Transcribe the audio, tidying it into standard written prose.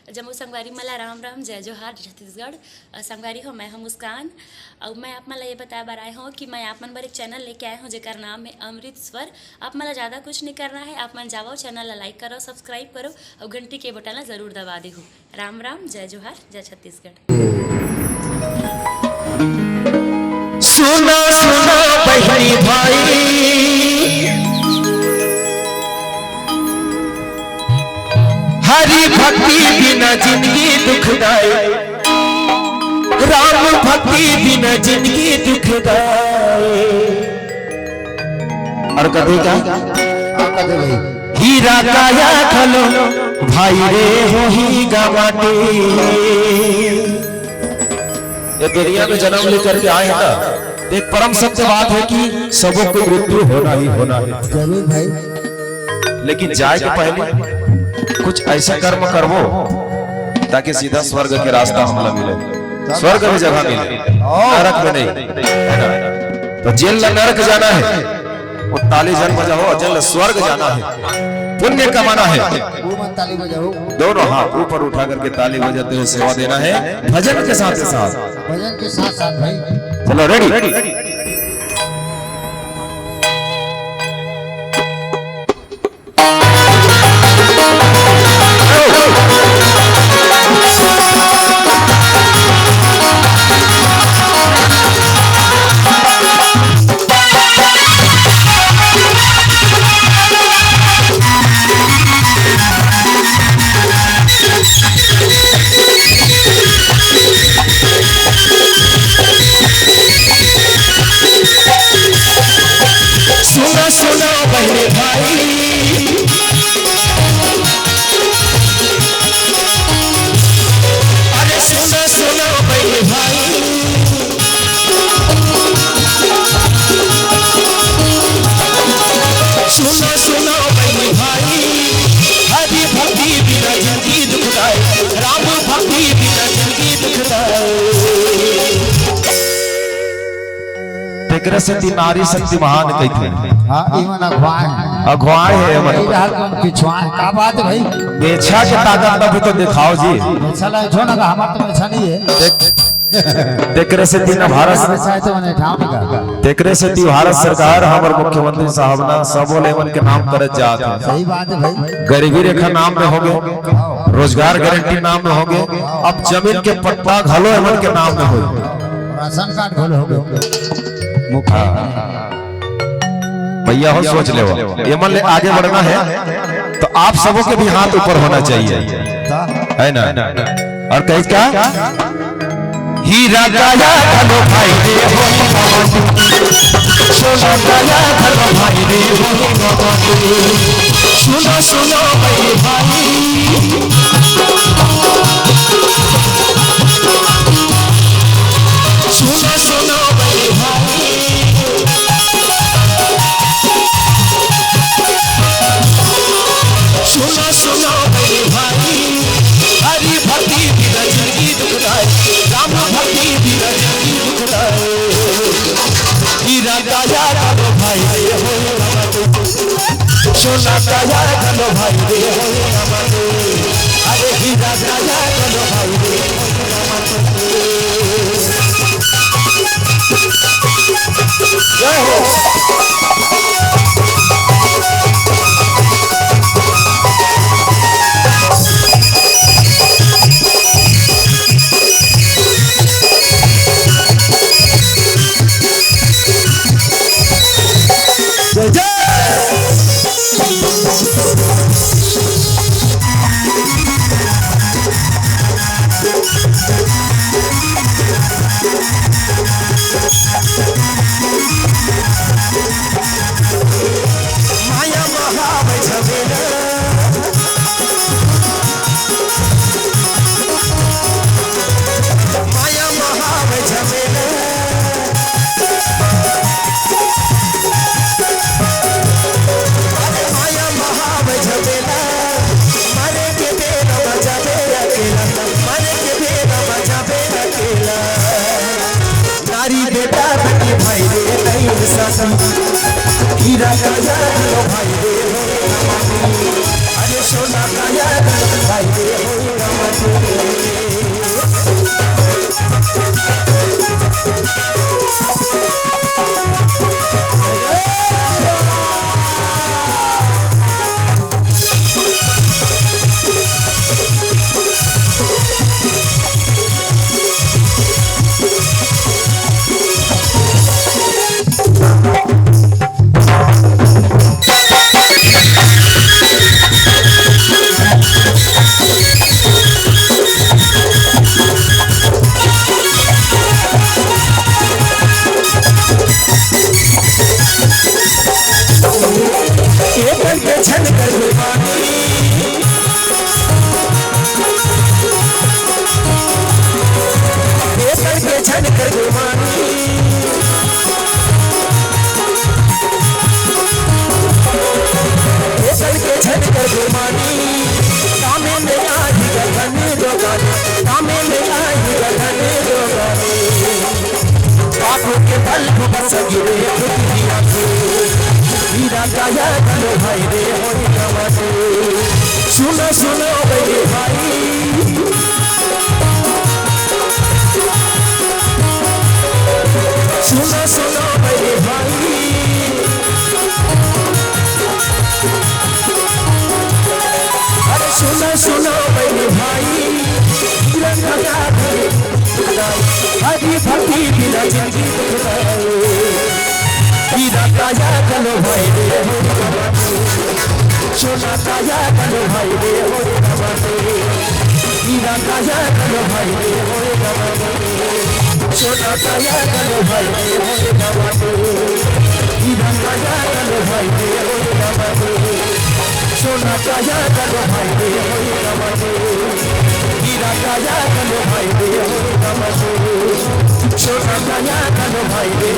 जम्मू संगवारी मला राम राम जय जोहार छत्तीसगढ़। संगवारी हो मैं हूँ मुस्कान और मैं आप मला ये बताया बार आए हूँ कि मैं आप मन बर एक चैनल लेके आए हूँ जेकर नाम है अमृत स्वर। आप मला ज़्यादा कुछ नहीं करना है, आप मन जाओ चैनल ला लाइक करो, सब्सक्राइब करो और घंटी के बटन ला जरूर दबा दे हो। राम राम जय जोहार जय छत्तीसगढ़। सुनो सुनो बहनी भाई, हरि भक्ति बिना जिंदगी दुखदाई, राम भक्ति बिना जिंदगी दुखदाई। और कभी का हीरा काया खलो भाई रे हो ही गवाटे। ये दुनिया में जन्म लेकर के आए हैं ना, एक परम सत्य बात है कि सबों को मृत्यु होना ही होना है जरूर भाई। लेकिन जाए के पहले कुछ ऐसा कर्म करवो ताकि सीधा स्वर्ग के रास्ता हमला मिले, स्वर्ग में जगह मिले, नरक में नहीं, है ना। तो जेल ला नरक जाना है, वो ताली जन बजाओ, जेल स्वर्ग जाना है, पुण्य कमाना है। ताली बजाओ, दोनों हाथ ऊपर उठा करके ताली बजाते हुए सेवा देना है, भजन के साथ साथ, भजन के साथ साथ भाई। चलो रेडी। सुनो सुनो बहने भाई, अरे सुनो सुनो बहने भाई, सुनो सुनो बहने भाई, हरि भक्ति बिना जिंदगी दुखदाई, राम भक्ति बिना जिंदगी दुखदाई। तेकरे से ती नारी शक्ति महान कहते हैं। हां इवन अगवान अगवान है मन पिछवान का बात भाई। बेछा के ताकत भी तो दिखाओ जी। चला छोड़ ना, हमार तो बेछा नहीं है। तेकरे से ती भारत तो मने ठाम का तेकरे से ती भारत सरकार हमर मुख्यमंत्री साहब ना सबो लेवन के नाम करत जात है। सही बात है भाई। गरीबी रेखा नाम में होगे, रोजगार गारंटी नाम में होगे, अब जमीन के पट्टा घलो एमन के नाम में हो, राशन कार्ड घलो होगे। भैया हो सोच ले, एमन ले आगे बढ़ना है तो आप सबों के भी हाथ ऊपर होना चाहिए, है ना। और कहीं क्या हीरा काया खलो भाई रे हो, सोना काया खलो भाई रे हो, सुनो सुनो भाई भाई, सुनो सुनो भाई भाई, सुनो सुनो भाई भाई, हरि भक्ति बिना जिंदगी दुखदाई, राम भक्ति बिना जिंदगी दुखदाई। हीरा काया खलो भाई रे हो, सोना काया खलो भाई रे हो, अरे हीरा काया खलो भाई रे हो। जय हो। हीरा काया लो भाई रे, अरे सोना काया भाई रे हो। लाल बस गिरे खुदिया के हीरा काया गलो भाई रे होई गवाते सुनो सुनो मेरे भाई सुनो सुनो मेरे भाई अरे सुनो सुनो मेरे भाई हरी भक्ति बिना जिंदगी हीरा काया गलो भाई रे सोना काया गलो भाई रे हीरा काया गलो भाई रे सोना काया गलो भाई रे हीरा काया गलो भाई रे सोना काया गलो भाई रे हीरा काया गलो भाई रे सोना काया गलो भाई रे